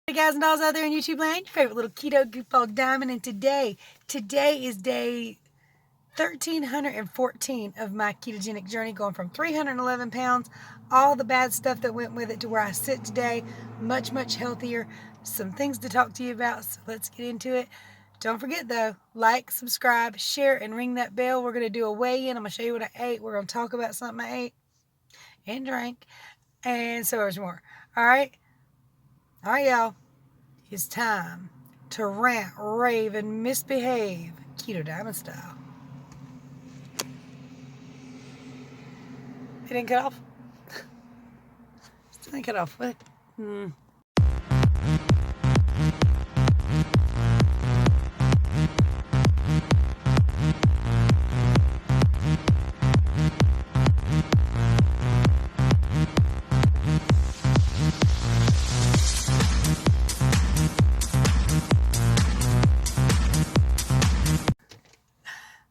Hey guys and dolls out there in YouTube land, your favorite little keto goofball diamond, and today is day 1314 of my ketogenic journey, going from 311 pounds, all the bad stuff that went with it, to where I sit today, much healthier. Some things to talk to you about, so let's get into it. Don't forget though, like, subscribe, share, and ring that bell. We're going to do a weigh-in. I'm going to show you what I ate. We're going to talk about something I ate and drank, and so much more. Alright, y'all. It's time to rant, rave, and misbehave, Keto Diamond style. It didn't cut off? Still didn't cut off. What?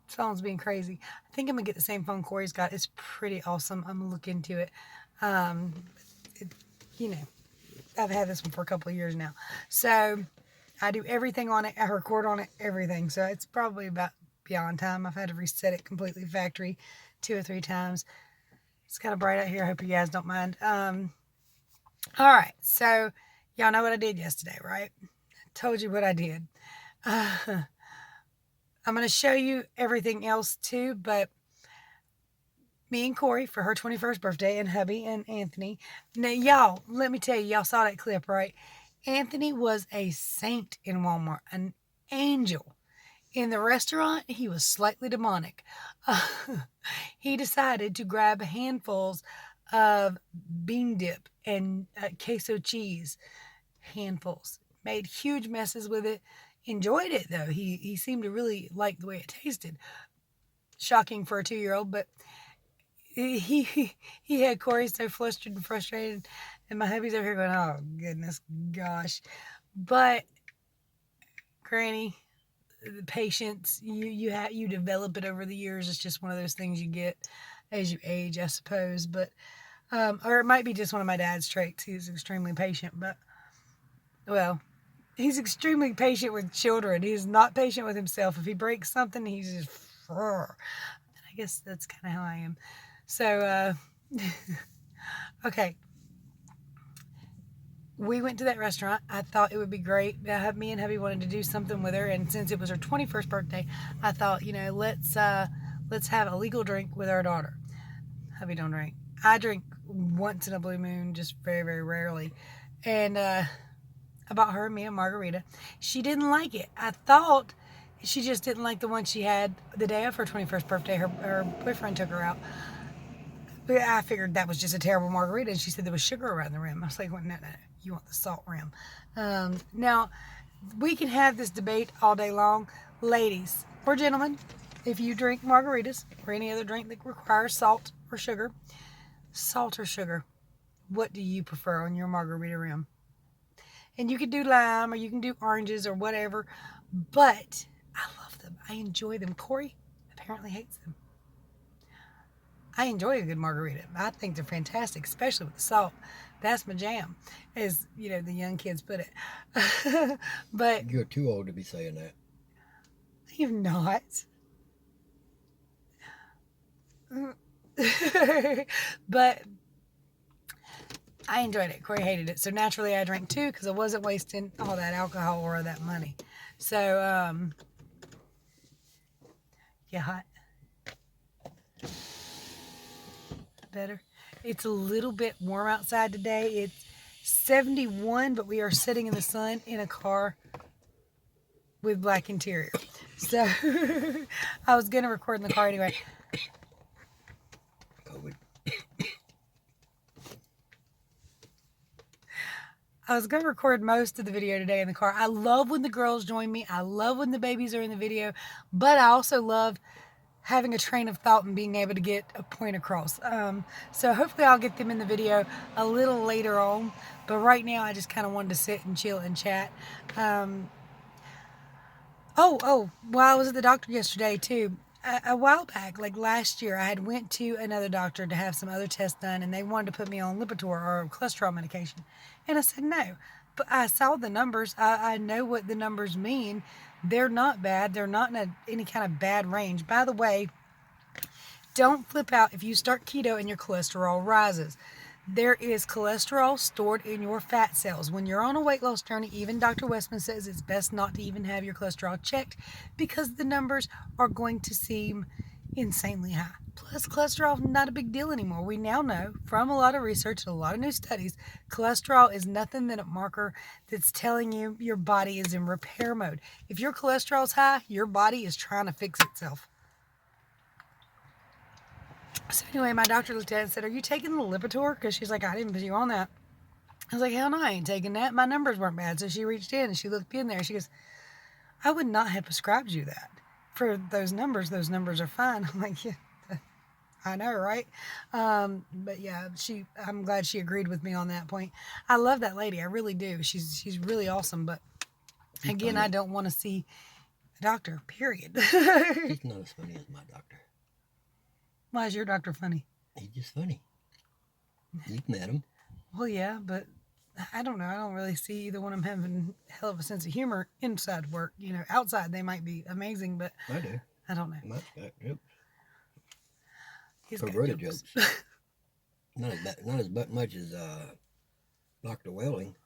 Phone's being crazy. I think I'm gonna get the same phone Cori's got. It's pretty awesome. I'm gonna look into it. You know, I've had this one for a couple of years now, so I do everything on it. I record on it, everything. So it's probably about beyond time. I've had to reset it completely factory 2 or 3 times. It's kind of bright out here. I hope you guys don't mind. All right, so y'all know what I did yesterday, right? I told you what I did. I'm going to show you everything else too, but me and Cori, for her 21st birthday, and hubby and Anthony. Now, y'all, let me tell you, y'all saw that clip, right? Anthony was a saint in Walmart, an angel. In the restaurant, he was slightly demonic. He decided to grab handfuls of bean dip and queso cheese. Handfuls. Made huge messes with it. Enjoyed it though. He seemed to really like the way it tasted. Shocking for a 2-year-old, but he had Cori so flustered and frustrated, and my hubby's over here going, "Oh goodness, gosh!" But Granny, the patience you develop it over the years. It's just one of those things you get as you age, I suppose. But or it might be just one of my dad's traits. He's extremely patient, but well. He's extremely patient with children. He's not patient with himself. If he breaks something, he's just... And I guess that's kind of how I am. So, okay. We went to that restaurant. I thought it would be great. Me and hubby wanted to do something with her, and since it was her 21st birthday, I thought, you know, let's have a legal drink with our daughter. Hubby don't drink. I drink once in a blue moon, just very, very rarely. And, I bought her and me a margarita. She didn't like it. I thought she just didn't like the one she had the day of her 21st birthday. Her boyfriend took her out. But I figured that was just a terrible margarita, and she said there was sugar around the rim. I was like, well, no, you want the salt rim. Now, we can have this debate all day long. Ladies or gentlemen, if you drink margaritas or any other drink that requires salt or sugar, what do you prefer on your margarita rim? And you can do lime, or you can do oranges, or whatever. But I love them. I enjoy them. Cori apparently hates them. I enjoy a good margarita. I think they're fantastic, especially with the salt. That's my jam, as you know, the young kids put it. But you're too old to be saying that. You're not. But I enjoyed it. Cori hated it. So naturally I drank 2 because I wasn't wasting all that alcohol or that money. So, yeah, hot. Better. It's a little bit warm outside today. It's 71, but we are sitting in the sun in a car with black interior. So, I was going to record in the car anyway. COVID. I was going to record most of the video today in the car. I love when the girls join me. I love when the babies are in the video. But I also love having a train of thought and being able to get a point across. So hopefully I'll get them in the video a little later on. But right now I just kind of wanted to sit and chill and chat. While I was at the doctor yesterday too, a while back, like last year, I had went to another doctor to have some other tests done, and they wanted to put me on Lipitor or cholesterol medication. And I said no, I saw the numbers. I know what the numbers mean. They're not bad. They're not in any kind of bad range. By the way, don't flip out if you start keto and your cholesterol rises. There is cholesterol stored in your fat cells. When you're on a weight loss journey, even Dr. Westman says it's best not to even have your cholesterol checked because the numbers are going to seem insanely high. Plus, cholesterol is not a big deal anymore. We now know from a lot of research and a lot of new studies, cholesterol is nothing but a marker that's telling you your body is in repair mode. If your cholesterol is high, your body is trying to fix itself. So anyway, my doctor looked at it and said, "Are you taking the Lipitor?" Because she's like, "I didn't put you on that." I was like, "Hell no, I ain't taking that. My numbers weren't bad." So she reached in and she looked in there. She goes, "I would not have prescribed you that. For those numbers are fine." I'm like, "Yeah, I know, right?" But yeah, I'm glad she agreed with me on that point. I love that lady. I really do. She's really awesome. But again, I don't want to see a doctor, period. He's not as funny as my doctor. Why is your doctor funny? He's just funny. You've met him. Well, yeah, but I don't know. I don't really see either one of them having a hell of a sense of humor inside work. You know, outside they might be amazing, but I do. I don't know. Mike's got jokes. He's Perverted jokes. Not as much as Dr. Welling.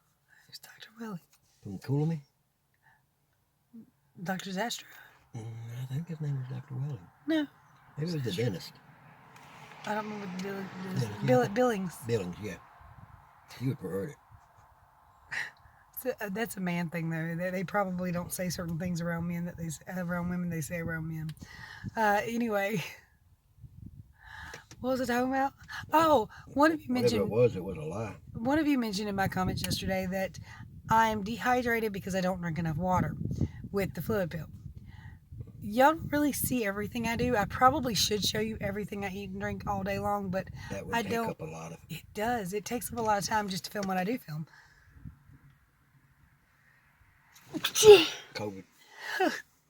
Who's Dr. Welling? From Coolamy. Dr. Zastra? I think his name was Dr. Welling. No. Maybe it was the dentist. I don't remember Billings. Billings, yeah. He was perverted. That's a man thing, though. They probably don't say certain things around men that they around women they say around men. Anyway, what was I talking about? Oh, one of you mentioned. Whatever it was a lie. One of you mentioned in my comments yesterday that I'm dehydrated because I don't drink enough water with the fluid pill. Y'all don't really see everything I do. I probably should show you everything I eat and drink all day long, but that would take up a lot of it. Does. It takes up a lot of time just to film what I do film. COVID.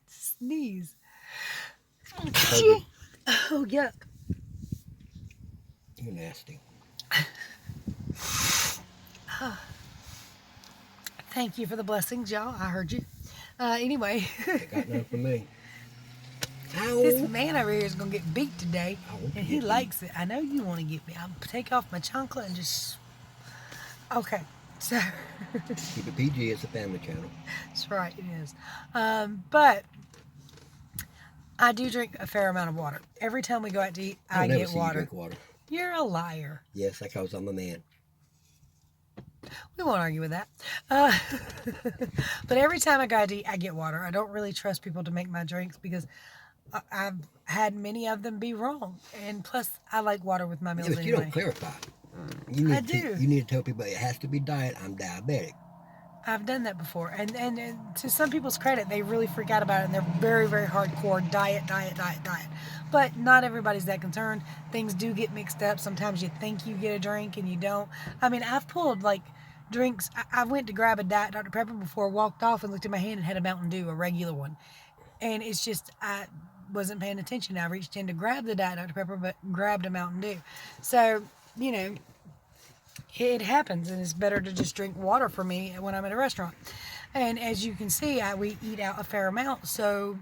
Sneeze. COVID. Oh, yuck. You're nasty. Thank you for the blessings, y'all. I heard you. Anyway. They got none for me. This man over here is going to get beat today, and he likes it. I know you want to get me. I'll take off my chancla and just... Okay, so... Keep it PG, it's a family channel. That's right, it is. But I do drink a fair amount of water. Every time we go out to eat, I get water. You drink water. You're a liar. Yes, that's because I'm a man. We won't argue with that. But every time I go out to eat, I get water. I don't really trust people to make my drinks because I've had many of them be wrong. And plus, I like water with my meals anyway. You don't clarify. You need to tell people it has to be diet. I'm diabetic. I've done that before. And to some people's credit, they really freak out about it. And they're very, very hardcore diet. But not everybody's that concerned. Things do get mixed up. Sometimes you think you get a drink and you don't. I mean, I've pulled like drinks. I went to grab a Diet Dr. Pepper before, walked off and looked at my hand and had a Mountain Dew, a regular one. And it's just, I wasn't paying attention. I reached in to grab the Diet Dr. Pepper, but grabbed a Mountain Dew. So, you know, it happens, and it's better to just drink water for me when I'm at a restaurant. And as you can see, we eat out a fair amount, so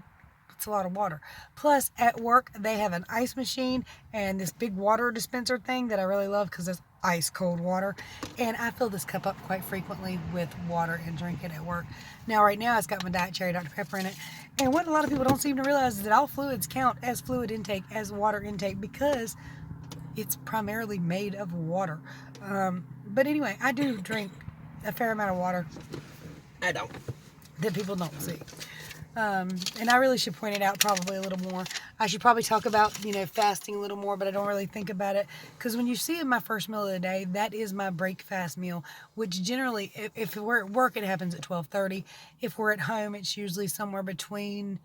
it's a lot of water. Plus, at work, they have an ice machine and this big water dispenser thing that I really love because it's ice cold water. And I fill this cup up quite frequently with water and drink it at work. Now, right now, it's got my Diet Cherry Dr. Pepper in it. And what a lot of people don't seem to realize is that all fluids count as fluid intake, as water intake, because it's primarily made of water. But anyway, I do drink a fair amount of water. I don't. That people don't see. And I really should point it out probably a little more. I should probably talk about, fasting a little more, but I don't really think about it. Because when you see it, my first meal of the day, that is my break fast meal, which generally, if we're at work, it happens at 12:30. If we're at home, it's usually somewhere between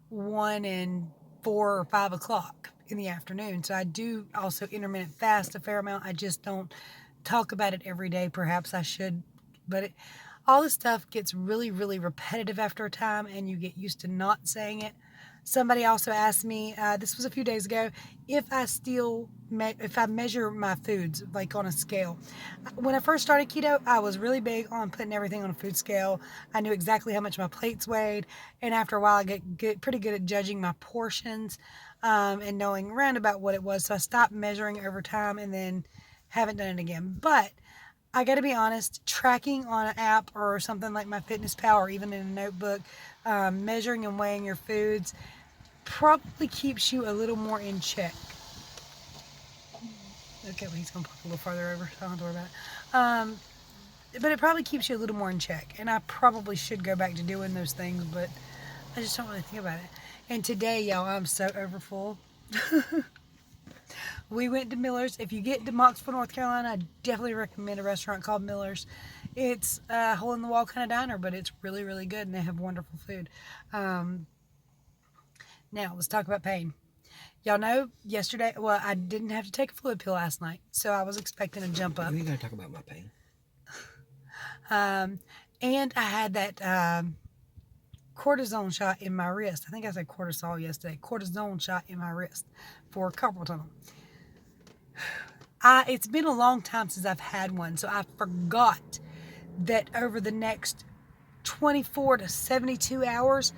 1 and 4 or 5 o'clock in the afternoon. So I do also intermittent fast a fair amount. I just don't talk about it every day. Perhaps I should, but all this stuff gets really, really repetitive after a time, and you get used to not saying it. Somebody also asked me, this was a few days ago, if I measure my foods like on a scale. When I first started keto, I was really big on putting everything on a food scale. I knew exactly how much my plates weighed, and after a while, I get pretty good at judging my portions and knowing around about what it was. So I stopped measuring over time, and then haven't done it again. But I got to be honest, tracking on an app or something like MyFitnessPal or even in a notebook, measuring and weighing your foods probably keeps you a little more in check. Okay, well, he's going to park a little farther over, so I don't have to worry about it. But it probably keeps you a little more in check. And I probably should go back to doing those things, but I just don't really think about it. And today, y'all, I'm so overfull. We went to Miller's. If you get to Moxville, North Carolina, I definitely recommend a restaurant called Miller's. It's a hole-in-the-wall kind of diner, but it's really, really good, and they have wonderful food. Now, let's talk about pain. Y'all know yesterday, well, I didn't have to take a fluid pill last night, so I was expecting a jump up. You ain't got to talk about my pain. And I had that cortisone shot in my wrist. I think I said cortisol yesterday. Cortisone shot in my wrist for carpal tunnel. It's been a long time since I've had one, so I forgot that over the next 24 to 72 hours,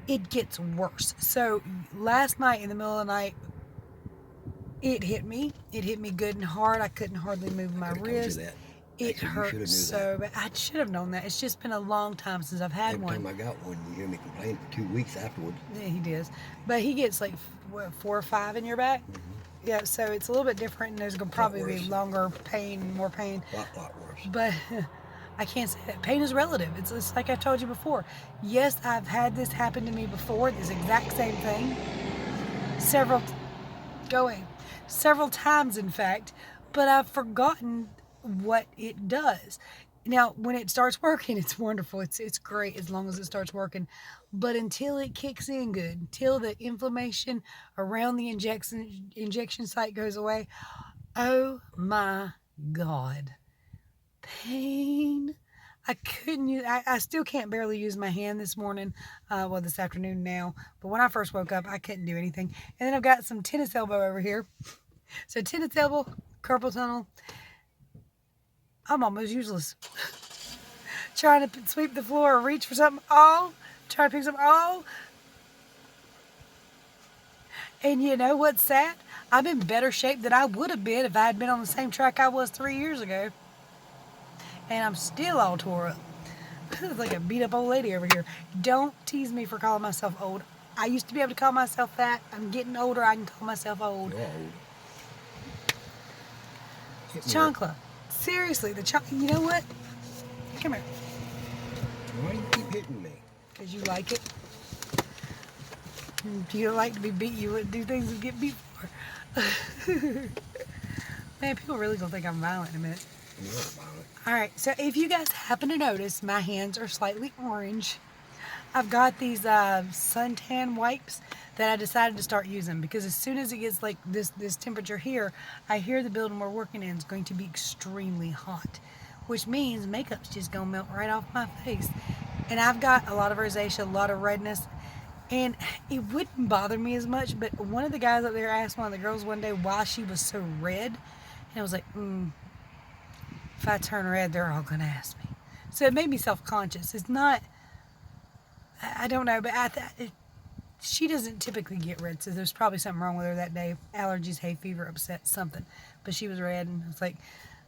it gets worse. So last night in the middle of the night, it hit me. It hit me good and hard. I couldn't hardly move my wrist. It hurt so bad. I should have known that. It's just been a long time since I've had one. Every time I got one, you hear me complain for 2 weeks afterwards. Yeah, he does. But he gets like, what, 4 or 5 in your back? Mm-hmm. Yeah, so it's a little bit different, and there's going to probably be longer pain, more pain. A lot worse. But I can't say that. Pain is relative. It's like I've told you before. Yes, I've had this happen to me before, this exact same thing. Several times, in fact, but I've forgotten what it does. Now, when it starts working, it's wonderful. It's great as long as it starts working. But until it kicks in good, until the inflammation around the injection site goes away, oh my God. Pain. I couldn't use, I still can't barely use my hand this morning, this afternoon now. But when I first woke up, I couldn't do anything. And then I've got some tennis elbow over here. So tennis elbow, carpal tunnel. I'm almost useless. Trying to sweep the floor or reach for something. Trying to pick something. And you know what's sad? I'm in better shape than I would have been if I had been on the same track I was 3 years ago. And I'm still all tore up. It's like a beat up old lady over here. Don't tease me for calling myself old. I used to be able to call myself fat. I'm getting older. I can call myself old. You're old. Chancla. Seriously, you know what? Come here. Why do you keep hitting me? Because you like it. Do you like to be beat? You wouldn't do things to get beat for. Man, people really gonna think I'm violent in a minute. You're not violent. Alright, so if you guys happen to notice, my hands are slightly orange. I've got these suntan wipes that I decided to start using because as soon as it gets like this temperature here, I hear the building we're working in is going to be extremely hot, which means makeup's just gonna melt right off my face. And I've got a lot of rosacea, a lot of redness, and it wouldn't bother me as much, but one of the guys up there asked one of the girls one day why she was so red, and I was like, if I turn red, they're all gonna ask me. So it made me self-conscious. It's not, I don't know, but she doesn't typically get red, so there's probably something wrong with her that day. Allergies, hay fever, upset, something. But she was red, and it's like,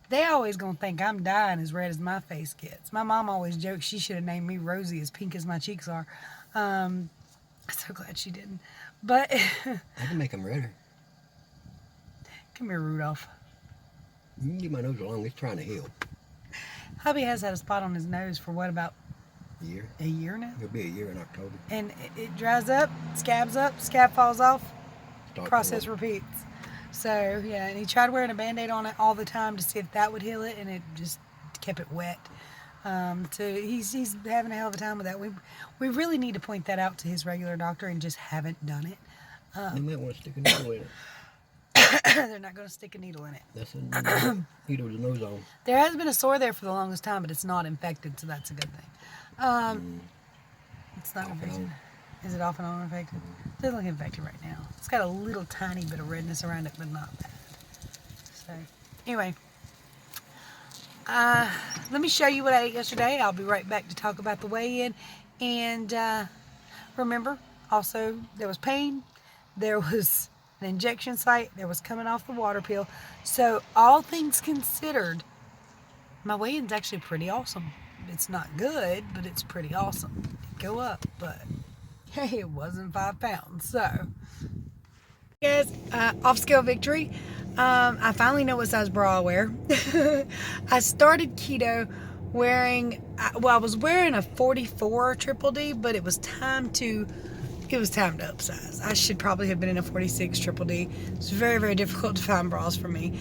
they always gonna think I'm dying as red as my face gets. My mom always jokes she should have named me Rosie, as pink as my cheeks are. I'm so glad she didn't. But I can make them redder. Come here, Rudolph. You can leave my nose alone. It's trying to heal. Hubby has had a spot on his nose for what, about a year now? It'll be a year in October. And it dries up, scab falls off, process repeats. So, yeah, and he tried wearing a Band-Aid on it all the time to see if that would heal it, and it just kept it wet. So he's having a hell of a time with that. We really need to point that out to his regular doctor and just haven't done it. They might want to stick a needle in it. They're not going to stick a needle in it. That's a needle with the nose on. There has been a sore there for the longest time, but it's not infected, so that's a good thing. It's not infected. Is it off and on infected? It doesn't look infected right now. It's got a little tiny bit of redness around it, but not bad. So, anyway. Let me show you what I ate yesterday. I'll be right back to talk about the weigh-in. And remember, also, there was pain. There was an injection site. There was coming off the water pill. So, all things considered, my weigh-in's actually pretty awesome. It's not good, but it's pretty awesome. It go up, but hey, it wasn't 5 pounds. So, guys, off-scale victory. I finally know what size bra I wear. I started keto wearing, I was wearing a 44 triple D, but it was time to upsize. I should probably have been in a 46 triple D. It's very, very difficult to find bras for me.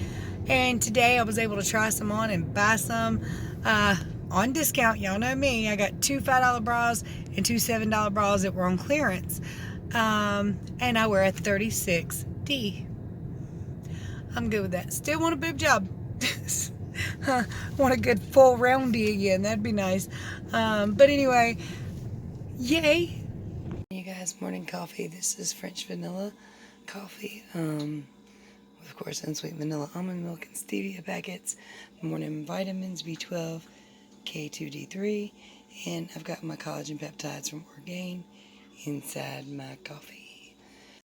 And today I was able to try some on and buy some on discount. Y'all know me. I got 2 $5 bras and 2 $7 bras that were on clearance. And I wear a 36D. I'm good with that. Still want a boob job. Want a good full roundy again. That'd be nice. But anyway, yay. You guys, morning coffee. This is French vanilla coffee. Of course, unsweetened vanilla almond milk and stevia packets. Morning vitamins, B12, K2D3. And I've got my collagen peptides from ORGAIN inside my coffee.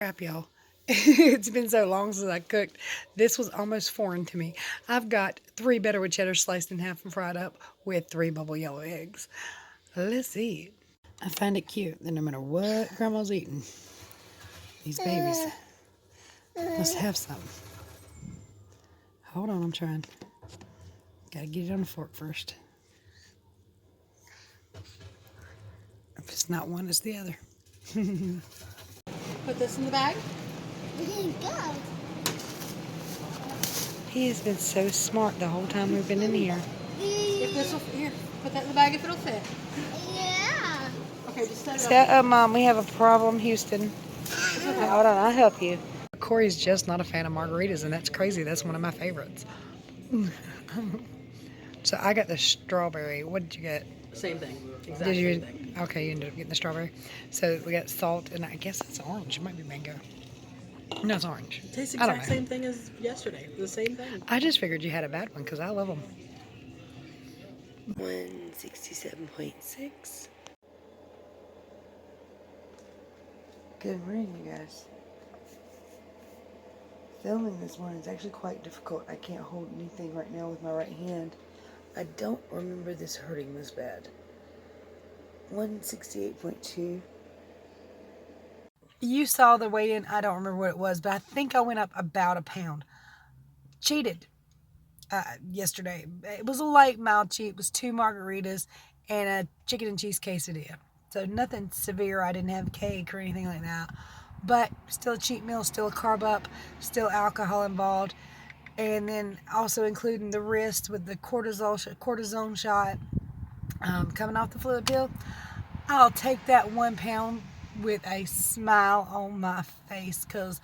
Crap, y'all. It's been so long since I cooked. This was almost foreign to me. I've got 3 Betterwood cheddar sliced in half and fried up with 3 bubble yellow eggs. Let's eat. I find it cute that no matter what Grandma's eating, these babies must have something. Hold on, I'm trying. Gotta get it on the fork first. If it's not one, it's the other. Put this in the bag. Go. He has been so smart the whole time we've been in here. If this will here, put that in the bag if it'll fit. Yeah. Okay, just set it Set up. up, Mom. We have a problem, Houston. Hold on, I'll help you. Cori's just not a fan of margaritas, and that's crazy. That's one of my favorites. So I got the strawberry. What did you get? Same thing. Did Exactly you? same thing. Okay, you ended up getting the strawberry. So we got salt, and I guess it's orange. It might be mango. No, it's orange. It tastes the I don't exact know. same thing as yesterday. The same thing. I just figured you had a bad one because I love them. 167.6. Good morning, you guys. Filming this morning is actually quite difficult. I can't hold anything right now with my right hand. I don't remember this hurting this bad. 168.2. You saw the weigh-in. I don't remember what it was, but I think I went up about a pound. Cheated yesterday. It was a light, mild cheat. It was 2 margaritas and a chicken and cheese quesadilla. So nothing severe. I didn't have cake or anything like that. But still a cheat meal, still a carb up, still alcohol involved. And then also including the wrist with the cortisone shot coming off the fluid pill. I'll take that 1 pound with a smile on my face because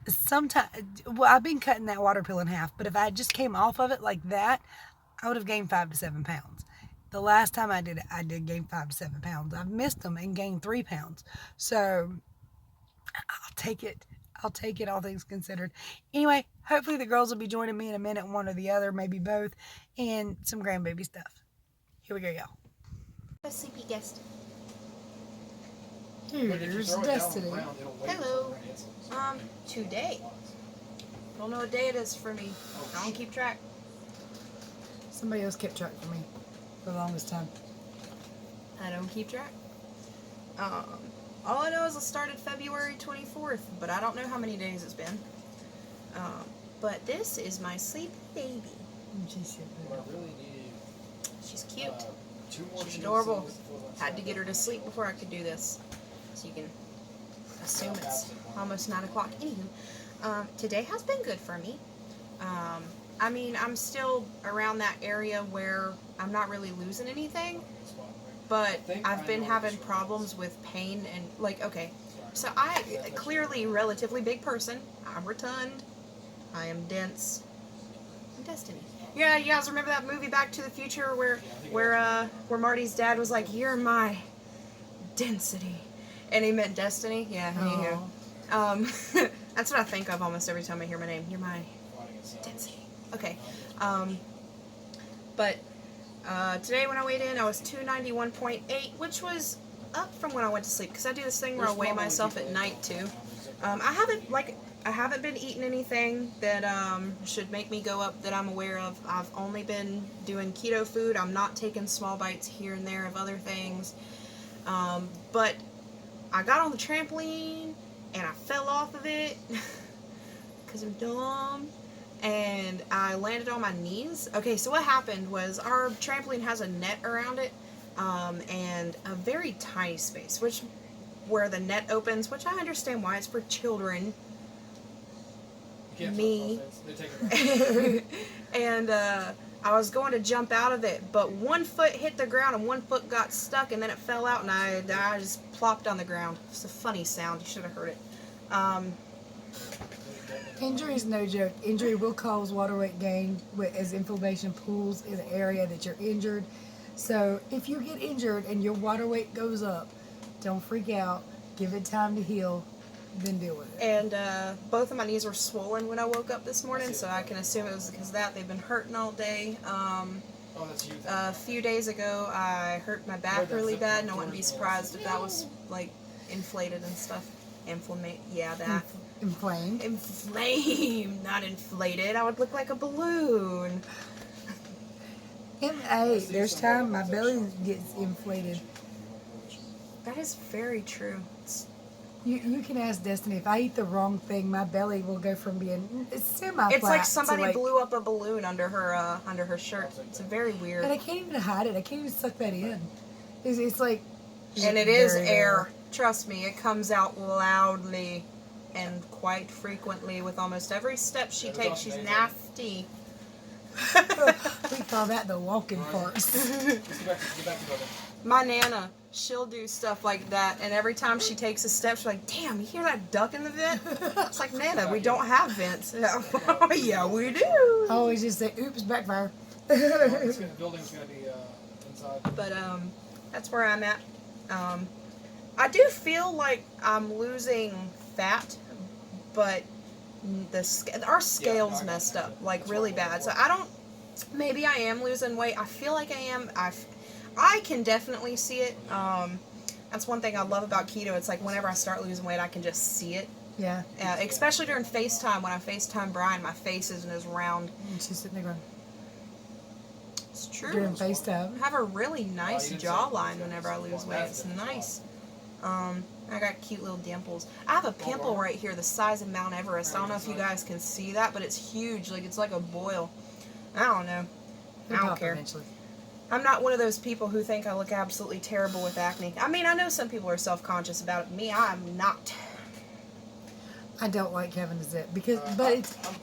sometimes, well, I've been cutting that water pill in half, but if I just came off of it like that, I would have gained 5 to 7 pounds. The last time I did it, I did gain 5 to 7 pounds. I've missed them and gained 3 pounds. So I'll take it. I'll take it, all things considered. Anyway, hopefully the girls will be joining me in a minute, one or the other, maybe both, and some grandbaby stuff. Here we go, y'all. A sleepy guest. Here's Destiny. Hello. Today. Don't know what day it is for me. I don't keep track. Somebody else kept track for me for the longest time. I don't keep track. All I know is it started February 24th, but I don't know how many days it's been. But this is my sleepy baby. She's cute. She's adorable. Had to get her to sleep before I could do this. So you can assume it's almost 9 o'clock. Anywho, today has been good for me. I mean, I'm still around that area where I'm not really losing anything, but I've been having problems with pain and, like, okay, so I clearly relatively big person. I'm rotund. I am dense. I'm Destiny. Yeah, you guys remember that movie Back to the Future where Marty's dad was like, "You're my density." And he meant Destiny? Yeah, anywho. Oh. That's what I think of almost every time I hear my name. You're my Destiny. Okay. But today when I weighed in, I was 291.8, which was up from when I went to sleep. Because I do this thing where I weigh myself at night, too. I haven't been eating anything that should make me go up that I'm aware of. I've only been doing keto food. I'm not taking small bites here and there of other things. But I got on the trampoline and I fell off of it because I'm dumb. And I landed on my knees. Okay, so what happened was our trampoline has a net around it and a very tiny space, where the net opens, which I understand why it's for children. Me. And I was going to jump out of it, but one foot hit the ground and one foot got stuck, and then it fell out, and I just plopped on the ground. It's a funny sound. You should have heard it. Injury is no joke. Injury will cause water weight gain as inflammation pools in the area that you're injured. So if you get injured and your water weight goes up, don't freak out. Give it time to heal, then deal with it. And both of my knees were swollen when I woke up this morning, so I can assume it was because of that. They've been hurting all day. A few days ago, I hurt my back really bad, and I wouldn't be surprised if that was, like, inflated and stuff. That. Inflamed. Inflamed, not inflated. I would look like a balloon. Hey, there's time my belly gets inflated. That is very true. You can ask Destiny, if I eat the wrong thing, my belly will go from being semi-flat. It's like somebody to like, blew up a balloon under her shirt. It's very weird. and I can't even hide it. I can't even suck that in. It's like, And it is air. Trust me, it comes out loudly and quite frequently with almost every step she takes. She's nasty. We call that the walking parts. My Nana, she'll do stuff like that, and every time she takes a step, she's like, damn, you hear that duck in the vent? It's like, Nana, we don't have vents. Yeah, we do. I always just say, oops, backfire. The building's going to be inside. But that's where I'm at. I do feel like I'm losing fat, but our scale's messed up, like really bad. So maybe I am losing weight. I feel like I am. I can definitely see it. That's one thing I love about keto. It's like whenever I start losing weight, I can just see it. Yeah. Especially during FaceTime. When I FaceTime Brian, my face isn't as round. And she's sitting there going, It's true. during FaceTime. I have a really nice jawline whenever I lose weight. It's nice. I got cute little dimples. I have a pimple right here the size of Mount Everest. I don't know if you guys can see that, but it's huge. Like, it's like a boil. I don't know. I don't care. Eventually. I'm not one of those people who think I look absolutely terrible with acne. I mean, I know some people are self-conscious about it. Me, I'm not. I don't like having a zit but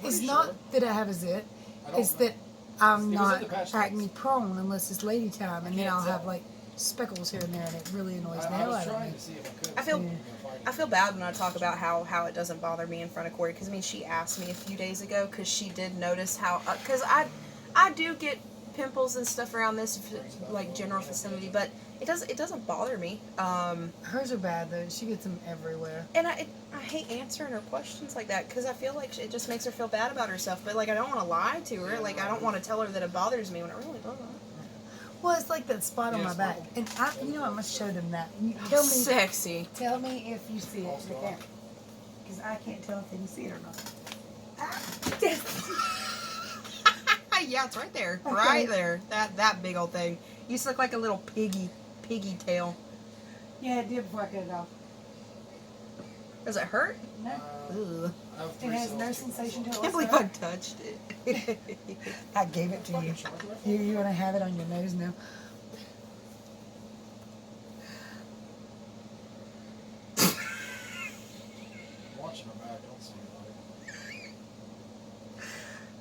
it's not that I have a zit. It's that I'm not acne prone unless it's lady time, and then I'll have like speckles here and there, and it really annoys the hell out of me. I feel bad when I talk about how it doesn't bother me in front of Cori, because I mean, she asked me a few days ago because she did notice how, because I do get pimples and stuff around this like general vicinity, but it doesn't bother me. Hers are bad though. She gets them everywhere. And I hate answering her questions like that because I feel like it just makes her feel bad about herself. But like, I don't want to lie to her. Like, I don't want to tell her that it bothers me when it really doesn't. Well, it's like that spot on my back, and I must show them that. Tell me, sexy. Tell me if you see it, because I can't tell if they can see it or not. Yeah, it's right there, Okay. right there. That big old thing. You used to look like a little piggy tail. Yeah, it did before I cut it off. Does it hurt? No, Ugh. it has no sensation to it. I can't believe I touched it. I gave it to you. You want to have it on your nose now? Watching her back, don't see anybody.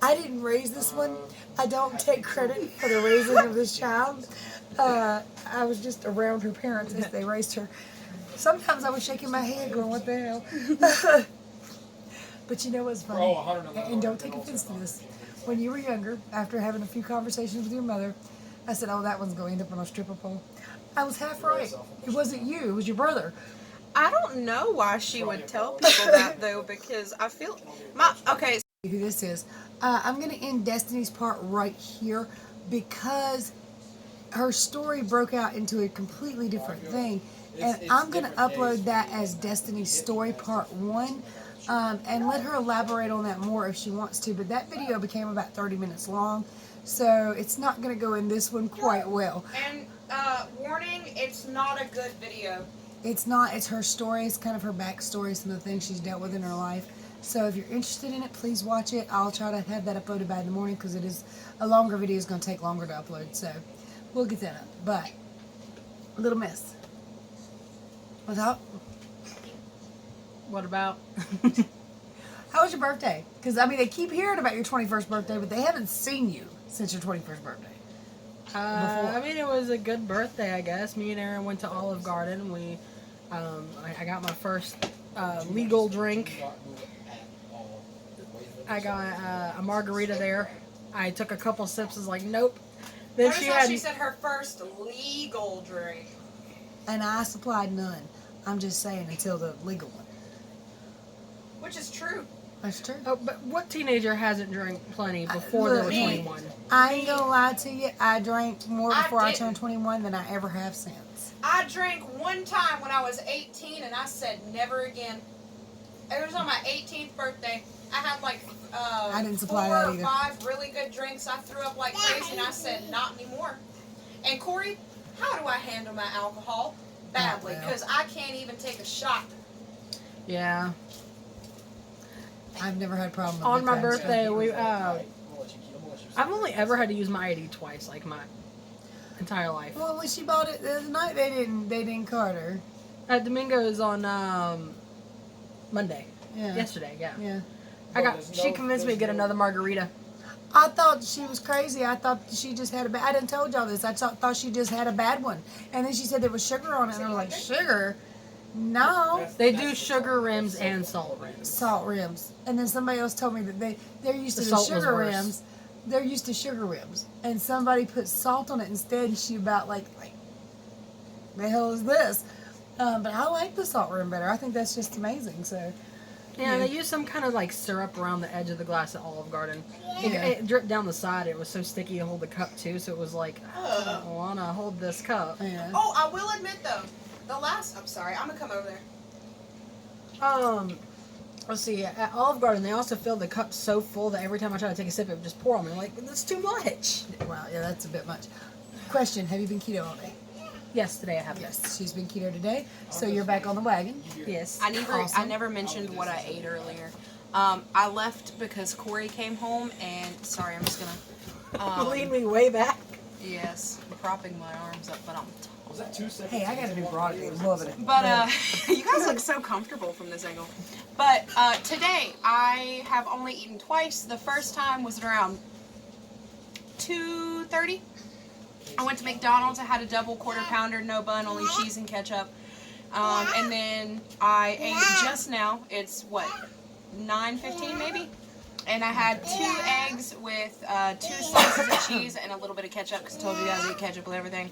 I didn't raise this one. I don't take credit for the raising of this child. I was just around her parents as they raised her. Sometimes I was shaking my head going, what the hell? But you know what's funny? And don't take offense to this. When you were younger, after having a few conversations with your mother, I said, oh, that one's going to end up on a stripper pole. I was half right. It wasn't you. It was your brother. I don't know why she would tell people that though, because I feel okay. Who this is. I'm going to end Destiny's part right here because her story broke out into a completely different thing. And I'm going to upload that as Destiny's story part 1 and let her elaborate on that more if she wants to. But that video became about 30 minutes long, so it's not going to go in this one quite well. And warning, it's not a good video. It's not. It's her story. It's kind of her backstory, some of the things she's dealt with in her life. So if you're interested in it, please watch it. I'll try to have that uploaded by the morning because it is a longer video. It's going to take longer to upload. So we'll get that up. But Little Miss, what's up? What about? How was your birthday? Because I mean, they keep hearing about your 21st birthday, but they haven't seen you since your 21st birthday. I mean, it was a good birthday, I guess. Me and Aaron went to Olive Garden. We, I got my first legal drink. I got a margarita there. I took a couple sips. Was like, nope. Then She said her first legal drink. And I supplied none. I'm just saying until the legal one. Which is true. That's true. Oh, but what teenager hasn't drank plenty before they were Me. 21? I ain't gonna lie to you. I drank more before I didn't. turned 21 than I ever have since. I drank one time when I was 18 and I said never again. It was on my 18th birthday. I had like I didn't supply 4 that or either. 5 really good drinks. I threw up like crazy and I said not anymore. And Cori, how do I handle my alcohol? Badly, Not well. because I can't even take a shot. Yeah. I've never had a problem with On big my fat birthday, stuff. we I'm gonna let you I've only ever had to use my ID twice, like my entire life. Well, when she bought it the other night, they didn't card her. At Domingo's on Monday. Yeah. Yesterday, yeah. Yeah. She convinced me to get another margarita. I thought she was crazy. I thought she just had a bad. I didn't told y'all this. I thought she just had a bad one. And then she said there was sugar on it, and I was like, sugar? No. They do sugar rims and salt rims. Salt rims. And then somebody else told me that they're used to The the salt was sugar worse. rims. They're used to sugar rims. And somebody put salt on it instead, and she about like the hell is this? But I like the salt rim better. I think that's just amazing. So. Yeah, they use some kind of like syrup around the edge of the glass at Olive Garden. It dripped down the side. It was so sticky to hold the cup too, so it was like, I don't want to hold this cup. Yeah. Oh, I will admit though, I'm sorry, I'm gonna come over there. Let's see. At Olive Garden, they also filled the cup so full that every time I tried to take a sip, it would just pour on me. I'm like, that's too much. Wow, yeah, that's a bit much. Question, have you been keto all day? Yes, today I have. Yes, she's been keto today, so you're back on the wagon. Yes. I Awesome. never mentioned what I ate earlier. I left because Cori came home and sorry, I'm just gonna Lead me way back. yes, I'm propping my arms up, but I'm Was that 2 seconds? Hey, I got a new bra today. Loving it. But you guys look so comfortable from this angle. But today I have only eaten twice. The first time was at around 2:30. I went to McDonald's. I had a double quarter pounder, no bun, only cheese and ketchup. And then I ate just now. It's what, 9:15 maybe? And I had 2 eggs with 2 slices of cheese and a little bit of ketchup because I told you guys I eat ketchup with everything.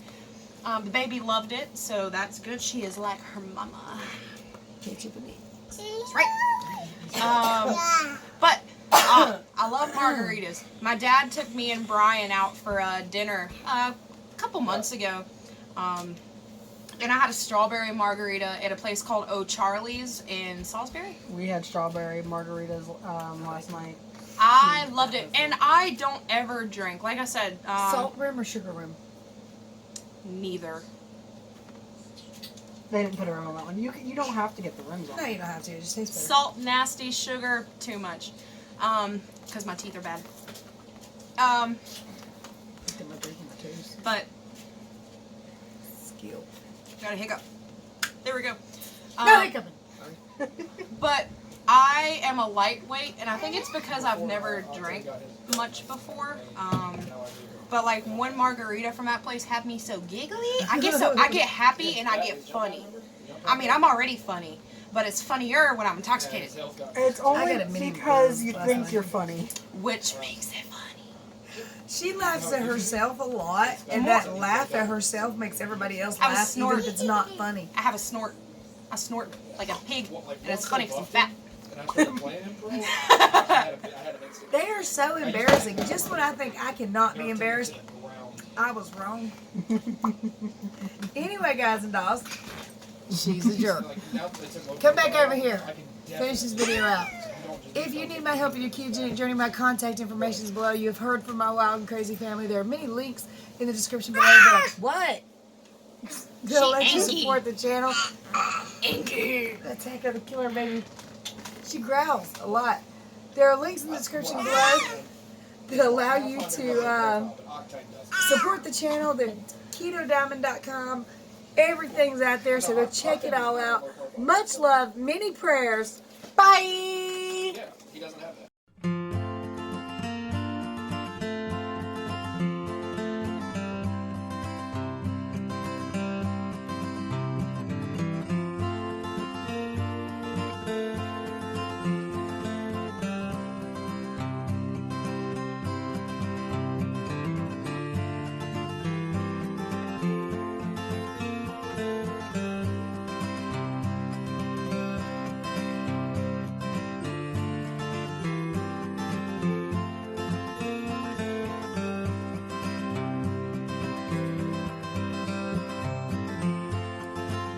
The baby loved it, so that's good. She is like her mama. Ketchup and eggs. That's right. But I love margaritas. My dad took me and Brian out for dinner a couple months ago. And I had a strawberry margarita at a place called O'Charlie's in Salisbury. We had strawberry margaritas last night. I loved it. And I don't ever drink. Like I said, Salt rim or sugar rim? neither. They didn't put a rim on that one. You don't have to get the rims on. No, you don't have to. It just tastes better. Salt, nasty, sugar, too much. Because my teeth are bad. Get my drink in my toes. But, Skill. got a hiccup. There we go. No hiccuping. But I am a lightweight, and I think it's because I've never drank much before. But like one margarita from that place had me so giggly. I get happy and I get funny. I mean, I'm already funny, but it's funnier when I'm intoxicated, It's I only got a mini because you last think night. you're funny. which makes it funny. She laughs at herself a lot, and that laugh at herself makes everybody else I was laugh, even if snorting. it's not funny. I have a snort. I snort like a pig, and it's funny because I'm fat. And I started playing him for a while. I had an instant. They are so embarrassing. Just when I think I cannot be embarrassed, I was wrong. Anyway, guys and dolls, she's a jerk. Come back over here. Finish this video out. If you need my help in your ketogenic journey, my contact information is below. You have heard from my wild and crazy family. There are many links in the description below. What? They'll let you support the channel. Inky. Attack of the killer baby. She growls a lot. There are links in the description below that allow you to support the channel. The ketodiamond.com. Everything's out there, so go check it all out. Much love, many prayers. Bye.